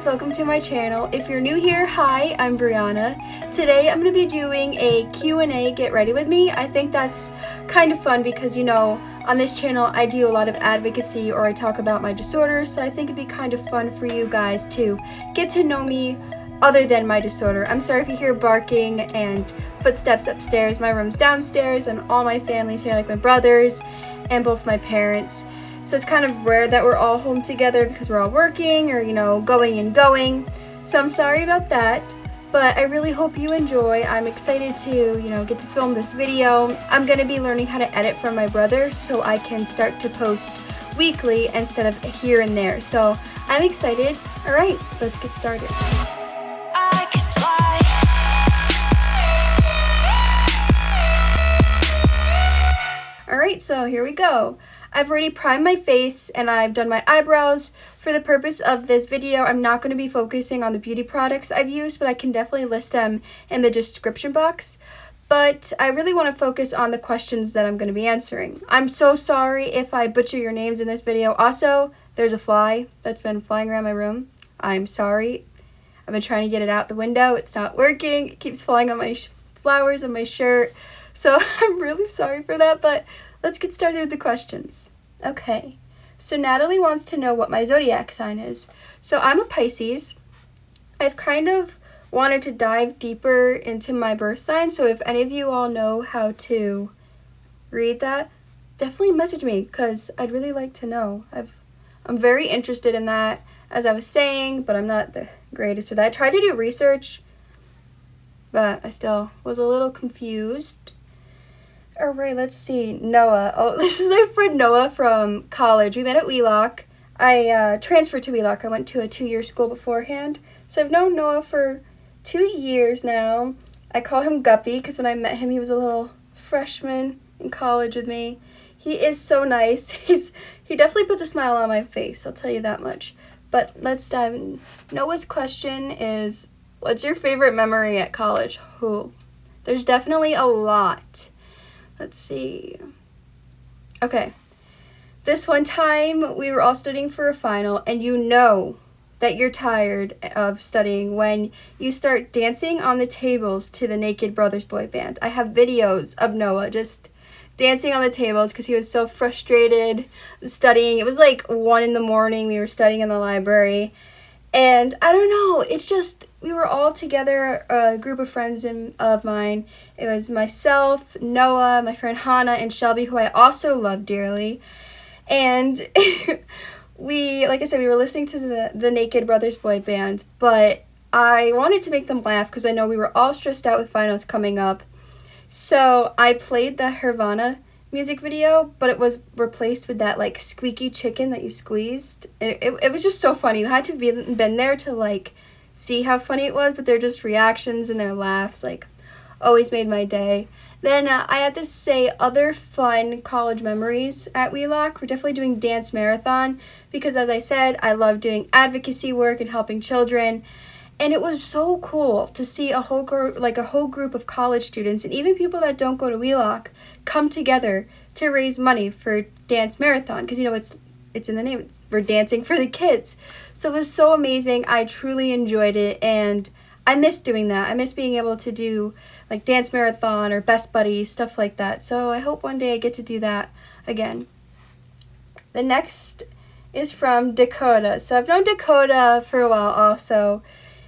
guys, welcome to my channel. If you're new here, hi, I'm Brianna. Today I'm going to be doing a Q&A get ready with me. I think that's kind of fun because, you know, on this channel I do a lot of advocacy or I talk about my disorders, so I think it'd be kind of fun for you guys to get to know me other than my disorder. I'm sorry if you hear barking and footsteps upstairs. My room's downstairs and all my family's here, like my brothers and both my parents. So it's kind of rare that we're all home together because we're all working or, you know, going. So I'm sorry about that, but I really hope you enjoy. I'm excited to, you know, get to film this video. I'm going to be learning how to edit from my brother so I can start to post weekly instead of here and there. So I'm excited. All right, let's get started. Alright, so here we go. I've already primed my face and I've done my eyebrows. For the purpose of this video, I'm not going to be focusing on the beauty products I've used, but I can definitely list them in the description box. But I really want to focus on the questions that I'm going to be answering. I'm so sorry if I butcher your names in this video. Also, there's a fly that's been flying around my room. I'm sorry. I've been trying to get it out the window. It's not working. It keeps falling on my flowers on my shirt. So I'm really sorry for that, but let's get started with the questions. Okay, so Natalie wants to know what my zodiac sign is. So I'm a Pisces. I've kind of wanted to dive deeper into my birth sign, so if any of you all know how to read that, definitely message me because I'd really like to know. I'm very interested in that, as I was saying, but I'm not the greatest with that. I tried to do research, but I still was a little confused. All right, let's see. Noah. Oh, this is my friend Noah from college. We met at Wheelock. I transferred to Wheelock. I went to a 2-year school beforehand. So I've known Noah for 2 years now. I call him Guppy because when I met him, he was a little freshman in college with me. He is so nice. He definitely puts a smile on my face, I'll tell you that much. But let's dive in. Noah's question is, what's your favorite memory at college? There's definitely a lot. Let's see. Okay. This one time we were all studying for a final and you know that you're tired of studying when you start dancing on the tables to the Naked Brothers boy band. I have videos of Noah just dancing on the tables because he was so frustrated studying. It was like 1 a.m. We were studying in the library. And I don't know, it's just, we were all together, a group of friends of mine. It was myself, Noah, my friend Hannah, and Shelby, who I also love dearly. And we, like I said, we were listening to the Naked Brothers boy band, but I wanted to make them laugh because I know we were all stressed out with finals coming up. So I played the Hervana music video, but it was replaced with that like squeaky chicken that you squeezed. It was just so funny. You had to been there to like see how funny it was, but their just reactions and their laughs like always made my day. Then I had to say other fun college memories at Wheelock. We're definitely doing dance marathon because, as I said, I love doing advocacy work and helping children. And it was so cool to see a whole group of college students and even people that don't go to Wheelock come together to raise money for dance marathon because, you know, it's in the name. We're dancing for the kids. So it was so amazing. I truly enjoyed it and I miss doing that. I miss being able to do like dance marathon or best buddies, stuff like that. So I hope one day I get to do that again. The next is from Dakota. So I've known Dakota for a while also.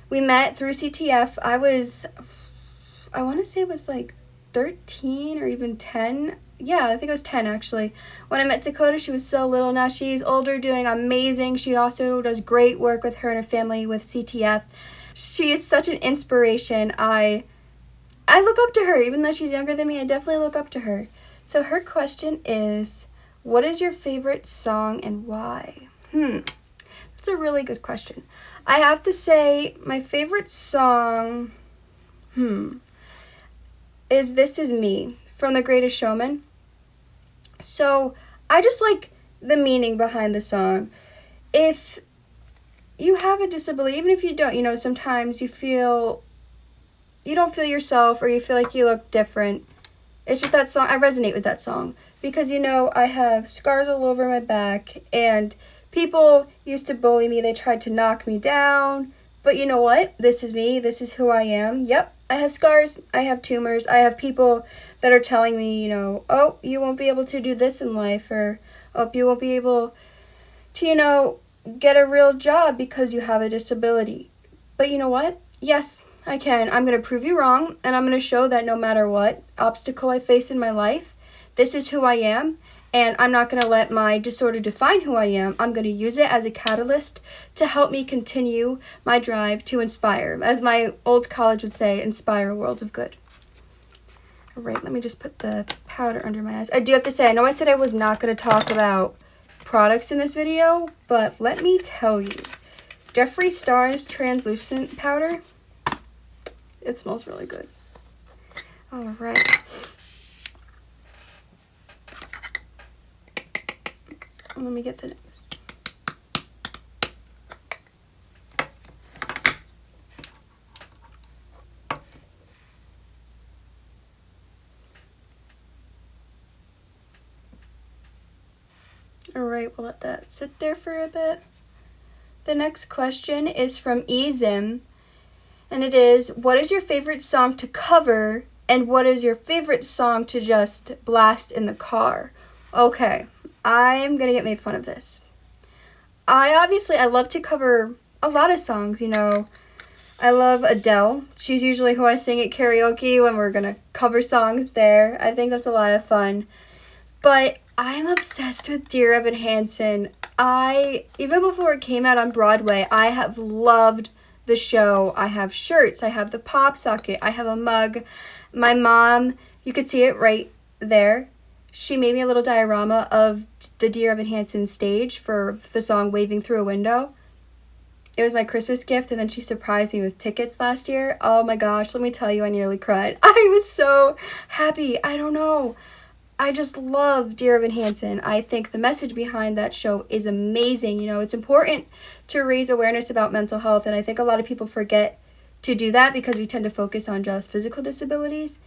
We met through CTF. I want to say it was like 13 or even 10. Yeah, I think it was 10 actually. When I met Dakota, she was so little. Now she's older, doing amazing. She also does great work with her and her family with CTF. She is such an inspiration. I look up to her. Even though she's younger than me, I definitely look up to her. So her question is, what is your favorite song and why? That's a really good question. I have to say my favorite song is This Is Me from The Greatest Showman. So I just like the meaning behind the song. If you have a disability, even if you don't, you know, sometimes you don't feel yourself or you feel like you look different. It's just that song. I resonate with that song because, you know, I have scars all over my back and People used to bully me. They tried to knock me down. But you know what? This is me. This is who I am. Yep, I have scars. I have tumors. I have people that are telling me, you know, oh, you won't be able to do this in life, or oh, you won't be able to, you know, get a real job because you have a disability. But you know what? Yes, I can. I'm going to prove you wrong, and I'm going to show that no matter what obstacle I face in my life, this is who I am, and I'm not going to let my disorder define who I am. I'm going to use it as a catalyst to help me continue my drive to inspire. As my old college would say, inspire a world of good. All right, let me just put the powder under my eyes. I do have to say, I know I said I was not going to talk about products in this video, but let me tell you, Jeffree Star's translucent powder, it smells really good. All right. Let me get the next. Alright, we'll let that sit there for a bit. The next question is from Ezim, and it is, what is your favorite song to cover, and what is your favorite song to just blast in the car? Okay, I'm gonna get made fun of this. I love to cover a lot of songs, you know. I love Adele. She's usually who I sing at karaoke when we're gonna cover songs there. I think that's a lot of fun. But I'm obsessed with Dear Evan Hansen. Even before it came out on Broadway, I have loved the show. I have shirts, I have the pop socket, I have a mug. My mom, you could see it right there. She made me a little diorama of the Dear Evan Hansen stage for the song Waving Through a Window. It was my Christmas gift, and then she surprised me with tickets last year. Oh my gosh, let me tell you, I nearly cried. I was so happy. I don't know. I just love Dear Evan Hansen. I think the message behind that show is amazing. You know, it's important to raise awareness about mental health, and I think a lot of people forget to do that because we tend to focus on just physical disabilities.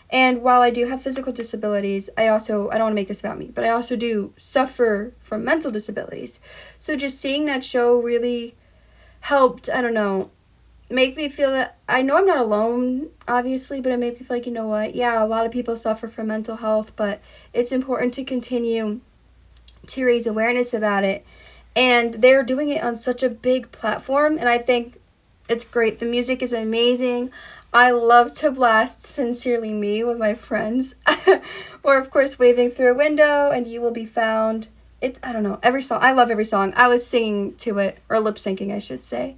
And while I do have physical disabilities, I don't want to make this about me, but I also do suffer from mental disabilities. So just seeing that show really helped, I don't know, make me feel that, I know I'm not alone, obviously, but it made me feel like, you know what, yeah, a lot of people suffer from mental health, but it's important to continue to raise awareness about it. And they're doing it on such a big platform, and I think it's great. The music is amazing. I love to blast Sincerely Me with my friends. Or, of course, Waving Through a Window and You Will Be Found. I don't know, every song. I love every song. I was singing to it, or lip syncing, I should say,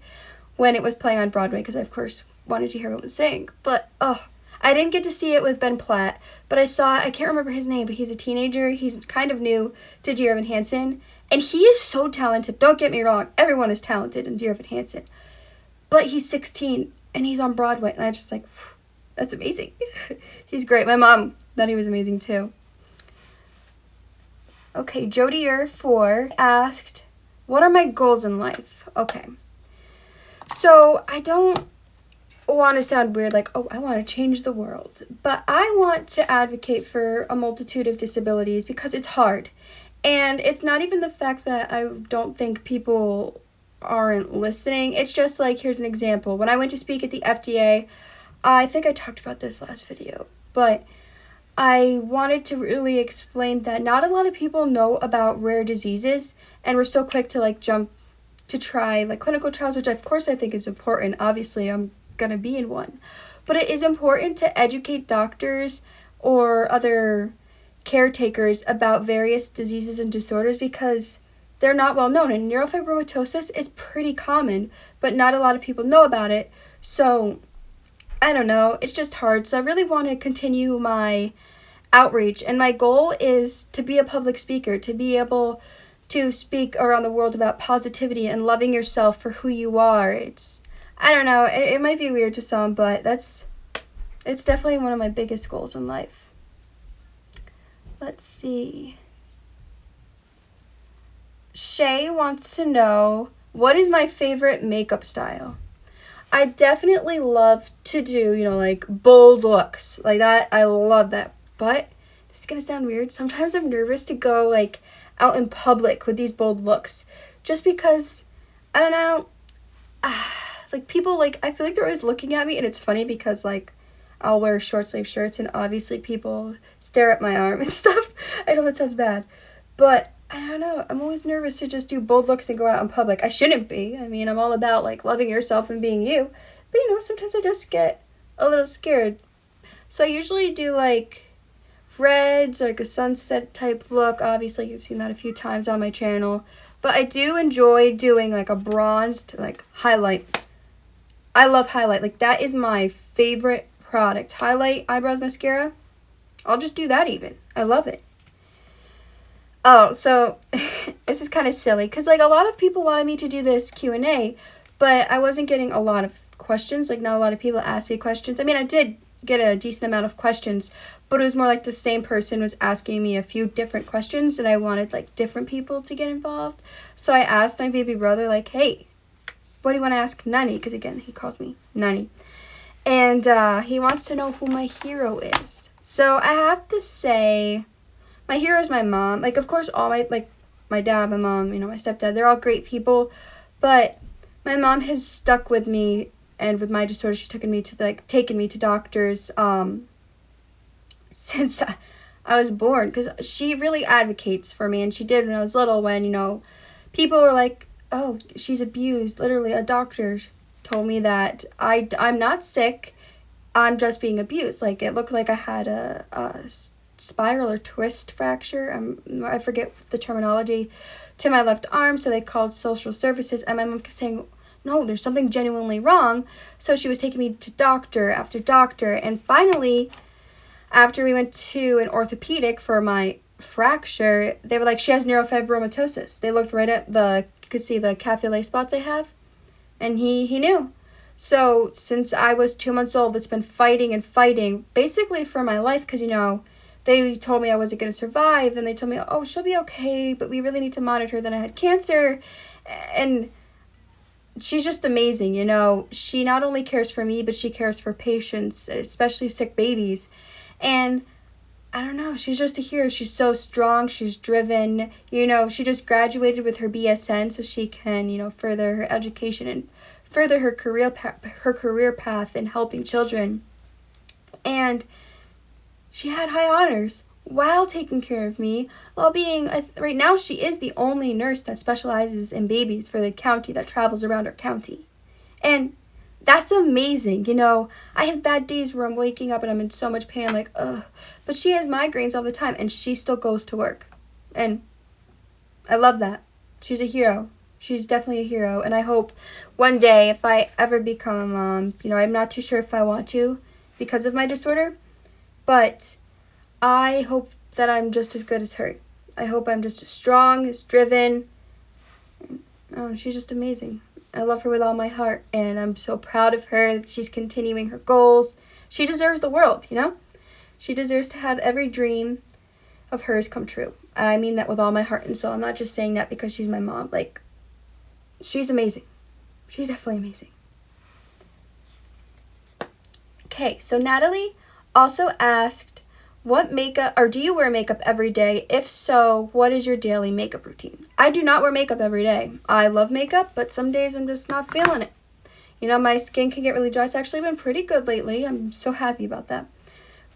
when it was playing on Broadway, because I, of course, wanted to hear what it was saying. But, I didn't get to see it with Ben Platt, but I can't remember his name, but he's a teenager. He's kind of new to Dear Evan Hansen, and he is so talented. Don't get me wrong. Everyone is talented in Dear Evan Hansen. But he's 16, and he's on Broadway, and I just like, that's amazing. He's great. My mom thought he was amazing, too. Okay, Jodier4 asked, what are my goals in life? Okay. So, I don't want to sound weird, like, oh, I want to change the world. But I want to advocate for a multitude of disabilities because it's hard. And it's not even the fact that I don't think people aren't listening. It's just like, here's an example. When I went to speak at the FDA, I think I talked about this last video, but I wanted to really explain that not a lot of people know about rare diseases, and we're so quick to like jump to try like clinical trials, which of course I think is important. Obviously, I'm gonna be in one, but it is important to educate doctors or other caretakers about various diseases and disorders because they're not well known, and neurofibromatosis is pretty common, but not a lot of people know about it. So I don't know, it's just hard. So I really want to continue my outreach, and my goal is to be a public speaker, to be able to speak around the world about positivity and loving yourself for who you are. I don't know, it might be weird to some, but it's definitely one of my biggest goals in life. Let's see. Shay wants to know, what is my favorite makeup style? I definitely love to do, like bold looks like that. I love that. But this is going to sound weird. Sometimes I'm nervous to go like out in public with these bold looks. just because, I don't know, like people, like, I feel like they're always looking at me, and it's funny because, like, I'll wear short sleeve shirts and obviously people stare at my arm and stuff. I know that sounds bad, but I don't know, I'm always nervous to just do bold looks and go out in public. I shouldn't be. I mean, I'm all about, like, loving yourself and being you, but you know, sometimes I just get a little scared. So I usually do, like, reds, like a sunset type look. Obviously, you've seen that a few times on my channel. But I do enjoy doing, like, a bronzed, like, highlight. I love highlight. Like, that is my favorite product. Highlight eyebrows mascara. I'll just do that even. I love it. Oh, so this is kind of silly because, like, a lot of people wanted me to do this Q&A, but I wasn't getting a lot of questions. Like, not a lot of people asked me questions. I mean, I did get a decent amount of questions, but it was more like the same person was asking me a few different questions, and I wanted, like, different people to get involved. So I asked my baby brother, like, hey, what do you want to ask Nani? Because, again, he calls me Nani. And he wants to know who my hero is. So I have to say, my hero is my mom. Like, of course, all my, like, my dad, my mom, you know, my stepdad, they're all great people. But my mom has stuck with me, and with my disorder, she's taken me to doctors since I was born. Because she really advocates for me, and she did when I was little, when, you know, people were like, oh, she's abused. Literally, a doctor told me that I'm not sick, I'm just being abused. Like, it looked like I had a spiral or twist fracture, I forget the terminology, to my left arm, so they called social services, and my mom kept saying, no, there's something genuinely wrong. So she was taking me to doctor after doctor, and finally, after we went to an orthopedic for my fracture, they were like, she has neurofibromatosis. They looked right at you could see the cafe lait spots I have, and he knew. So since I was 2 months old, it's been fighting and fighting, basically for my life, because, you know, they told me I wasn't going to survive, and they told me, oh, she'll be okay, but we really need to monitor that I had cancer, and she's just amazing, you know. She not only cares for me, but she cares for patients, especially sick babies, and I don't know, she's just a hero. She's so strong, she's driven, you know, she just graduated with her BSN so she can, you know, further her education and further her career path in helping children. And she had high honors while taking care of me, while being, right now she is the only nurse that specializes in babies for the county, that travels around our county. And that's amazing, you know. I have bad days where I'm waking up and I'm in so much pain, I'm like, ugh. But she has migraines all the time, and she still goes to work. And I love that. She's a hero. She's definitely a hero, and I hope one day, if I ever become a mom, you know, I'm not too sure if I want to because of my disorder, but I hope that I'm just as good as her. I hope I'm just as strong, as driven. Oh, she's just amazing. I love her with all my heart, and I'm so proud of her that she's continuing her goals. She deserves the world, you know? She deserves to have every dream of hers come true. And I mean that with all my heart and soul. I'm not just saying that because she's my mom. Like, she's amazing. She's definitely amazing. Okay, so Natalie also asked, what makeup, or do you wear makeup every day? If so, what is your daily makeup routine? I do not wear makeup every day. I love makeup, but some days I'm just not feeling it. You know, my skin can get really dry. It's actually been pretty good lately. I'm so happy about that.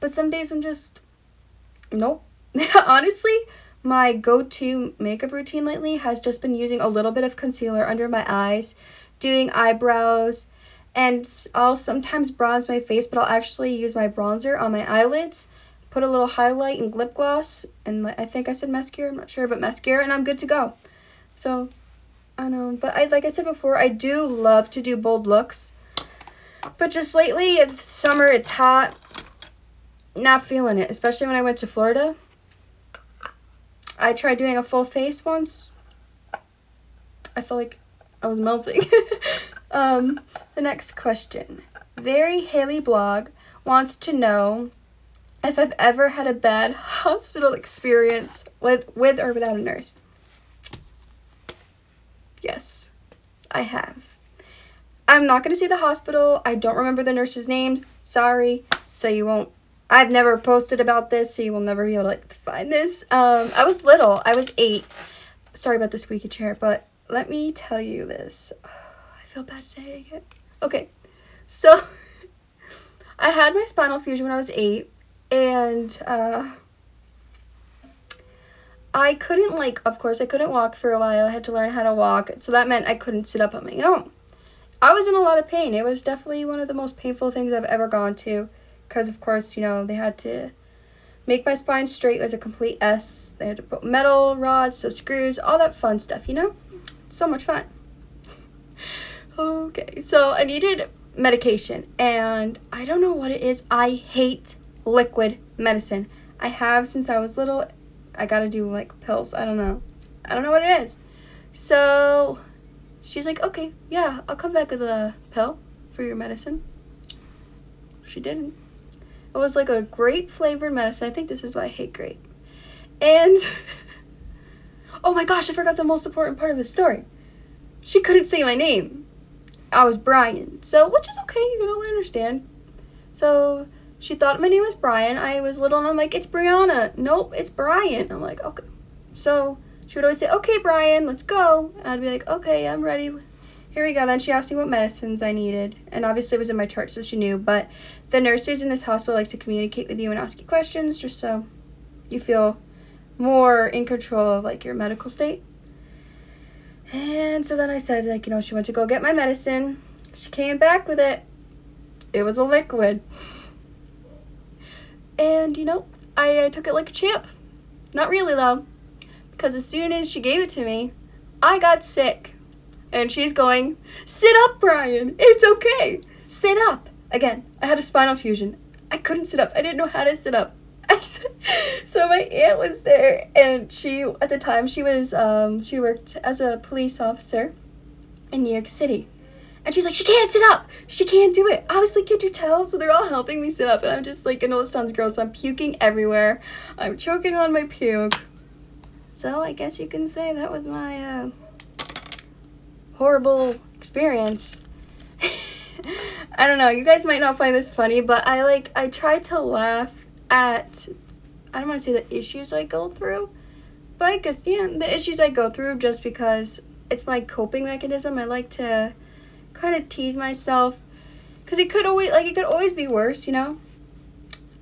But some days I'm just, nope. Honestly, my go-to makeup routine lately has just been using a little bit of concealer under my eyes, doing eyebrows, and I'll sometimes bronze my face, but I'll actually use my bronzer on my eyelids, put a little highlight and lip gloss, and I think I said mascara, I'm not sure, but mascara, and I'm good to go. So, I don't know, but like I said before, I do love to do bold looks, but just lately, it's summer, it's hot, not feeling it, especially when I went to Florida. I tried doing a full face once. I felt like I was melting. The next question. Very Haley Blog wants to know if I've ever had a bad hospital experience with or without a nurse. Yes, I have. I'm not going to say the hospital. I don't remember the nurse's names. Sorry. So you won't. I've never posted about this, so you will never be able to find this. I was little. I was 8. Sorry about the squeaky chair, but let me tell you this. Oh, I feel bad saying it. Okay, so I had my spinal fusion when I was 8, and I couldn't, like, of course, I couldn't walk for a while. I had to learn how to walk, so that meant I couldn't sit up on my own. I was in a lot of pain. It was definitely one of the most painful things I've ever gone to, because, of course, you know, they had to make my spine straight. It was a complete S. They had to put metal rods, so screws, all that fun stuff, you know? So much fun. Okay, so I needed medication, and I don't know what it is. I hate liquid medicine. I have since I was little. I gotta do, like, pills. I don't know what it is. So she's like, okay, yeah, I'll come back with a pill for your medicine. She didn't. It was like a grape flavored medicine. I think this is why I hate grape. And oh my gosh, I forgot the most important part of the story. She couldn't say my name. I was Brian. So, which is okay, you know, I understand. So she thought my name was Brian. I was little and I'm like, it's Brianna. Nope, it's Brian. I'm like, okay. So she would always say, okay, Brian, let's go. And I'd be like, okay, I'm ready. Here we go. Then she asked me what medicines I needed. And obviously it was in my chart, so she knew. But the nurses in this hospital like to communicate with you and ask you questions just so you feel more in control of, like, your medical state. And so then I said, like, you know, she went to go get my medicine. She came back with it. It was a liquid. And, you know, I took it like a champ. Not really, though. Because as soon as she gave it to me, I got sick. And she's going, sit up, Brian. It's okay. Sit up. Again, I had a spinal fusion. I couldn't sit up. I didn't know how to sit up. So my aunt was there, and she, at the time, she worked as a police officer in New York City. And she's like, she can't sit up. She can't do it. I was like, can't you tell? So they're all helping me sit up. And I'm just like an old son's girl. So I'm puking everywhere. I'm choking on my puke. So I guess you can say that was my horrible experience. I don't know. You guys might not find this funny. But I try to laugh at, I don't want to say the issues I go through. But I guess, yeah, the issues I go through just because it's my coping mechanism. I like to kind of tease myself because it could always be worse, you know,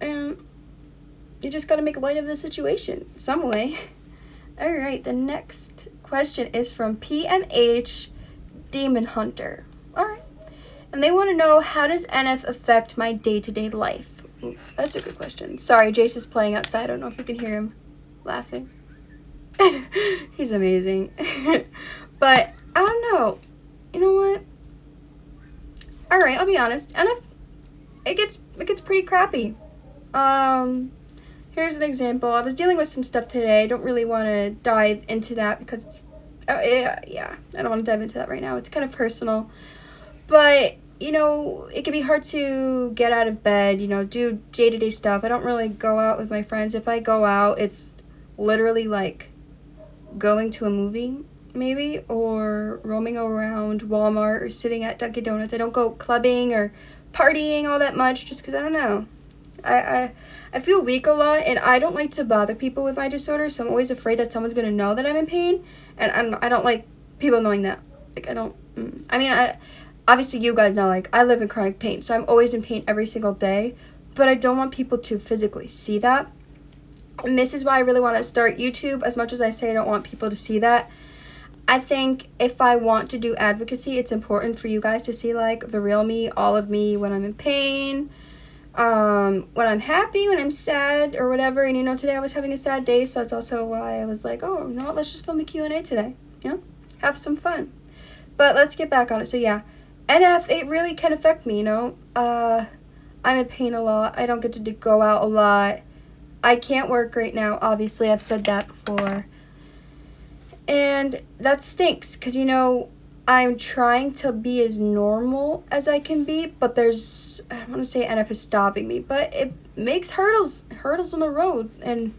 and you just got to make light of the situation some way. All right, the next question is from PMH Demon Hunter. All right, and they want to know, how does NF affect my day-to-day life? Ooh, that's a good question. Sorry, Jace is playing outside. I don't know if you can hear him laughing. He's amazing. But I don't know, you know what, all right, I'll be honest. And it gets pretty crappy. Here's an example. I was dealing with some stuff today. I don't really want to dive into that because it's, yeah, I don't want to dive into that right now. It's kind of personal. But, you know, it can be hard to get out of bed, you know, do day-to-day stuff. I don't really go out with my friends. If I go out, it's literally like going to a movie, maybe, or roaming around Walmart or sitting at Dunkin' Donuts. I don't go clubbing or partying all that much just because I don't know. I feel weak a lot, and I don't like to bother people with my disorder, so I'm always afraid that someone's going to know that I'm in pain, and I don't like people knowing that. Like, I don't, I mean, obviously you guys know, like, I live in chronic pain, so I'm always in pain every single day, but I don't want people to physically see that. And this is why I really want to start YouTube. As much as I say I don't want people to see that, I think if I want to do advocacy, it's important for you guys to see, like, the real me, all of me, when I'm in pain, when I'm happy, when I'm sad, or whatever. And, you know, today I was having a sad day, so that's also why I was like, oh, you know what, let's just film the Q&A today, you know, have some fun. But let's get back on it. So, yeah, NF, it really can affect me, you know. I'm in pain a lot. I don't get to go out a lot. I can't work right now, obviously. I've said that before. And that stinks because, you know, I'm trying to be as normal as I can be, but there's, I don't want to say NF is stopping me, but it makes hurdles on the road, and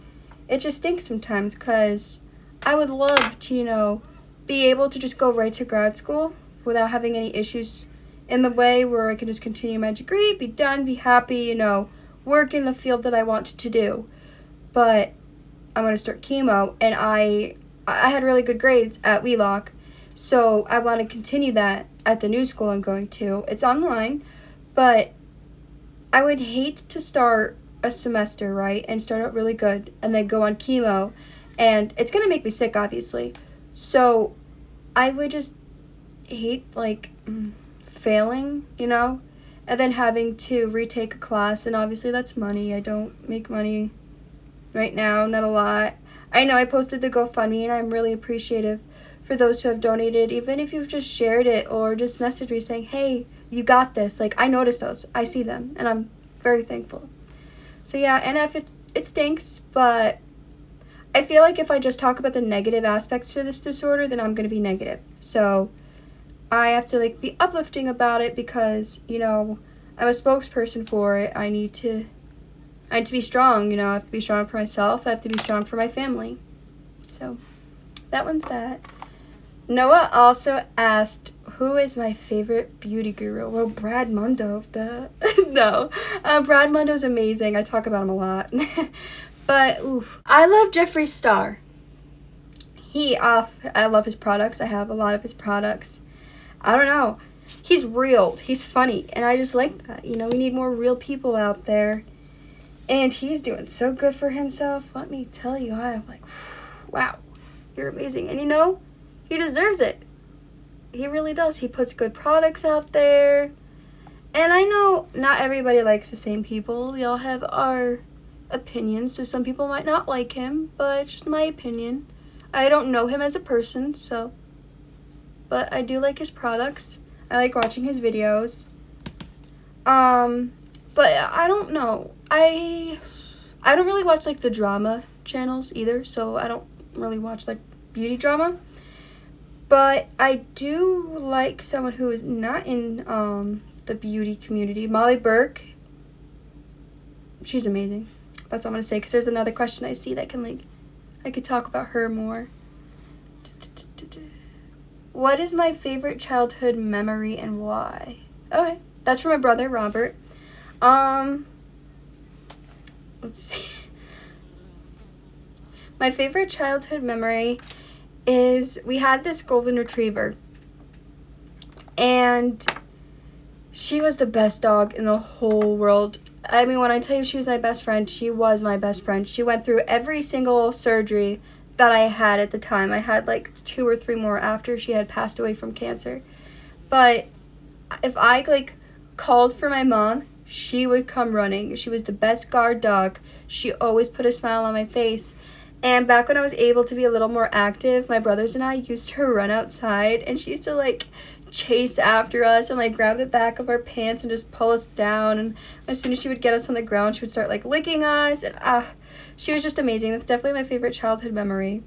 it just stinks sometimes because I would love to, you know, be able to just go right to grad school without having any issues in the way, where I can just continue my degree, be done, be happy, you know, work in the field that I want to do. But I'm going to start chemo, and I had really good grades at Wheelock, So I want to continue that at the new school I'm going to. It's online, but I would hate to start a semester, right, and start out really good and then go on chemo, and it's going to make me sick, obviously. So I would just hate, like, failing, you know, and then having to retake a class, and obviously that's money. I don't make money right now, not a lot. I know I posted the GoFundMe, and I'm really appreciative for those who have donated, even if you've just shared it or just messaged me saying, hey, you got this. Like, I noticed those. I see them, and I'm very thankful. So yeah, and if it stinks, but I feel like if I just talk about the negative aspects to this disorder, then I'm going to be negative. So I have to, like, be uplifting about it because, you know, I'm a spokesperson for it. I need to be strong, you know. I have to be strong for myself. I have to be strong for my family. So that one's that. Noah also asked, who is my favorite beauty guru? Well, Brad Mundo. No. Brad Mundo's amazing. I talk about him a lot. But, oof. I love Jeffree Star. I love his products. I have a lot of his products. I don't know. He's real. He's funny. And I just like that. You know, we need more real people out there. And he's doing so good for himself. Let me tell you, I'm like, wow, you're amazing. And you know, he deserves it. He really does. He puts good products out there. And I know not everybody likes the same people. We all have our opinions. So some people might not like him, but it's just my opinion. I don't know him as a person, so. But I do like his products. I like watching his videos. But I don't know. I don't really watch, like, the drama channels either, so I don't really watch, like, beauty drama. But I do like someone who is not in the beauty community. Molly Burke. She's amazing. That's all I'm going to say, because there's another question I see that can, like, I could talk about her more. What is my favorite childhood memory and why? Okay, that's for my brother, Robert. Let's see. My favorite childhood memory is we had this golden retriever, and she was the best dog in the whole world. I mean, when I tell you she was my best friend, she was my best friend. She went through every single surgery that I had at the time. I had like 2 or 3 more after she had passed away from cancer. But if I, like, called for my mom, she would come running. She was the best guard dog. She always put a smile on my face. And back when I was able to be a little more active, my brothers and I used to run outside, and she used to, like, chase after us and, like, grab the back of our pants and just pull us down. And as soon as she would get us on the ground, she would start, like, licking us. And she was just amazing. That's definitely my favorite childhood memory.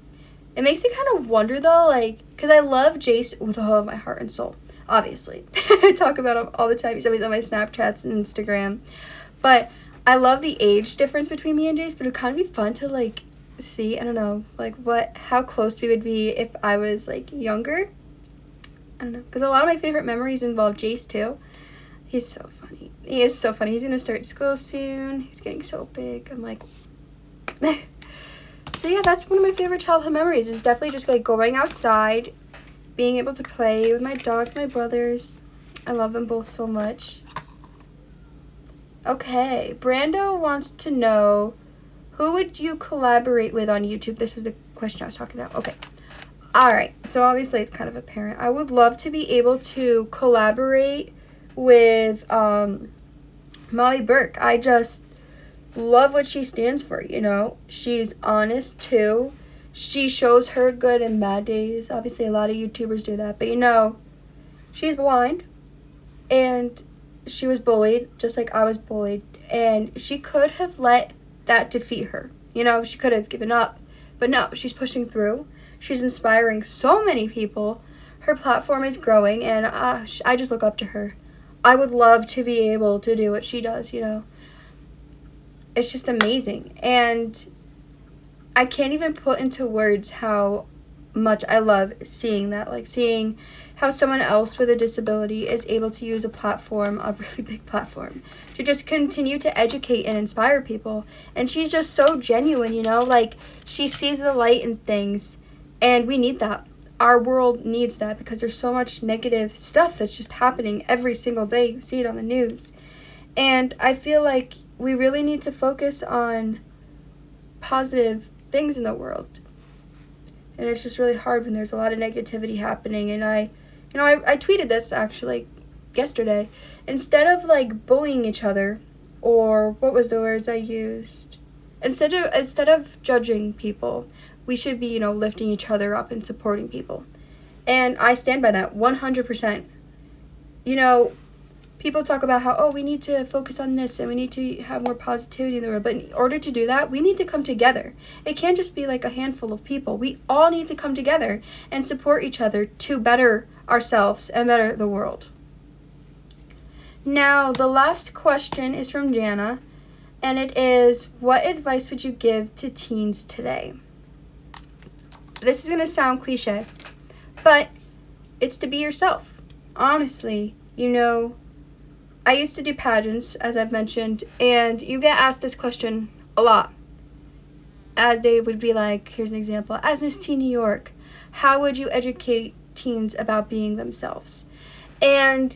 It makes me kind of wonder, though, like, because I love Jace with all of my heart and soul. Obviously. I talk about him all the time. He's always on my Snapchats and Instagram. But I love the age difference between me and Jace, but it would kind of be fun to, like, see, I don't know, like, how close we would be if I was, like, younger. I don't know, because a lot of my favorite memories involve Jace, too. He's so funny. He is so funny. He's going to start school soon. He's getting so big. I'm like... So, yeah, that's one of my favorite childhood memories, is definitely just, like, going outside, being able to play with my dog, my brothers. I love them both so much. Okay, Brando wants to know, who would you collaborate with on YouTube? This was the question I was talking about. Okay. All right. So obviously it's kind of apparent. I would love to be able to collaborate with Molly Burke. I just love what she stands for, you know. She's honest too. She shows her good and bad days. Obviously a lot of YouTubers do that. But, you know, she's blind. And she was bullied just like I was bullied. And she could have let that defeat her. You know, she could have given up. But no, she's pushing through. She's inspiring so many people. Her platform is growing, and I just look up to her. I would love to be able to do what she does, you know. It's just amazing. And I can't even put into words how much I love seeing that. Like, seeing how someone else with a disability is able to use a platform, a really big platform, to just continue to educate and inspire people. And she's just so genuine, you know? Like, she sees the light in things, and we need that. our world needs that because there's so much negative stuff that's just happening every single day. You see it on the news. And I feel like we really need to focus on positive things in the world. And it's just really hard when there's a lot of negativity happening. And I tweeted this actually yesterday. Instead of like bullying each other, or what was the words I used? Instead of judging people, we should be, lifting each other up and supporting people. And I stand by that 100%. People talk about how, oh, we need to focus on this and we need to have more positivity in the world. But in order to do that, we need to come together. It can't just be like a handful of people. We all need to come together and support each other to better ourselves and better the world. Now, the last question is from Jana, and it is, what advice would you give to teens today? This is going to sound cliche, but it's to be yourself. Honestly, I used to do pageants, as I've mentioned, and you get asked this question a lot. As they would be like, here's an example, as Miss Teen New York, how would you educate teens about being themselves? And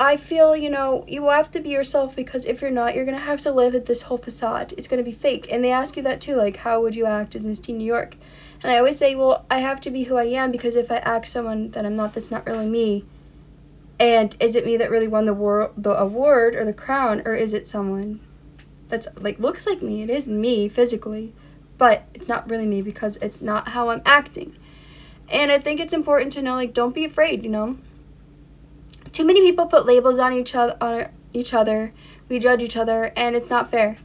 I feel, you have to be yourself, because if you're not, you're going to have to live at this whole facade. It's going to be fake. And they ask you that too, like, how would you act as Miss Teen New York? And I always say, well, I have to be who I am, because if I act someone that I'm not, that's not really me. And is it me that really won the award or the crown, or is it someone that's like looks like me? It is me physically, but it's not really me because it's not how I'm acting. And I think it's important to know, like, don't be afraid, Too many people put labels on each other. We judge each other, and it's not fair.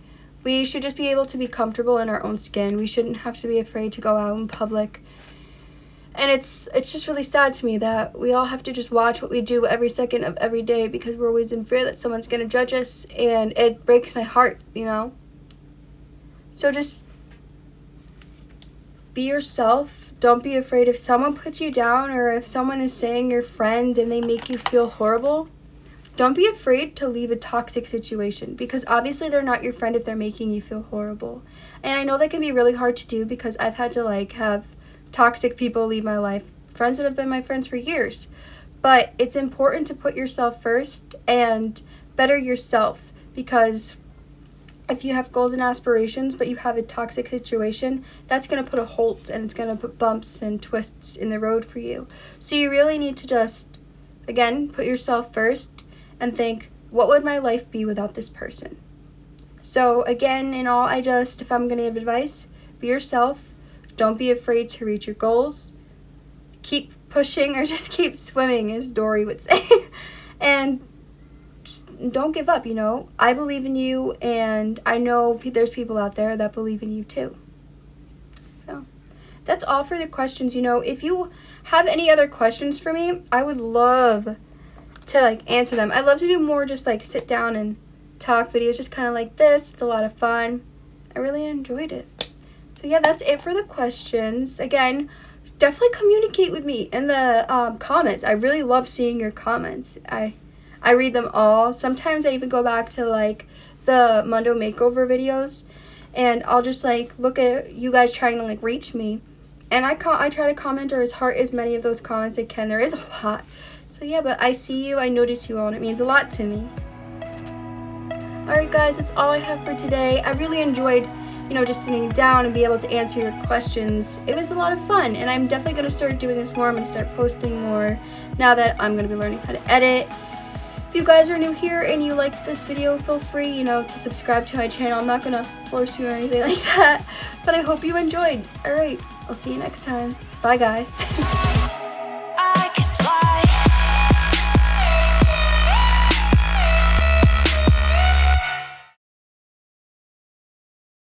We should just be able to be comfortable in our own skin. We shouldn't have to be afraid to go out in public. And it's just really sad to me that we all have to just watch what we do every second of every day because we're always in fear that someone's going to judge us, and it breaks my heart, So just be yourself. Don't be afraid if someone puts you down, or if someone is saying your friend and they make you feel horrible. Don't be afraid to leave a toxic situation, because obviously they're not your friend if they're making you feel horrible. And I know that can be really hard to do because I've had to have toxic people leave my life, friends that have been my friends for years. But it's important to put yourself first and better yourself, because if you have goals and aspirations but you have a toxic situation, that's going to put a halt, and it's going to put bumps and twists in the road for you. So you really need to just, again, put yourself first and think, what would my life be without this person? So again, if I'm going to give advice, be yourself. Don't be afraid to reach your goals. Keep pushing, or just keep swimming, as Dory would say. And just don't give up, I believe in you, and I know there's people out there that believe in you too. So that's all for the questions. If you have any other questions for me, I would love to answer them. I love to do more just sit down and talk videos, just kind of like this. It's a lot of fun. I really enjoyed it. So yeah, that's it for the questions. Again, definitely communicate with me in the comments. I really love seeing your comments. I read them all. Sometimes I even go back to the Mundo makeover videos, and I'll just look at you guys trying to reach me, and I try to comment or heart as many of those comments as I can. There is a lot. So yeah, but I see you, I notice you all, and it means a lot to me. Alright guys, that's all I have for today. I really enjoyed just sitting down and be able to answer your questions. It was a lot of fun, and I'm definitely going to start doing this more. I'm going to start posting more now that I'm going to be learning how to edit. If you guys are new here and you liked this video, feel free, to subscribe to my channel. I'm not going to force you or anything like that, but I hope you enjoyed. Alright, I'll see you next time. Bye guys.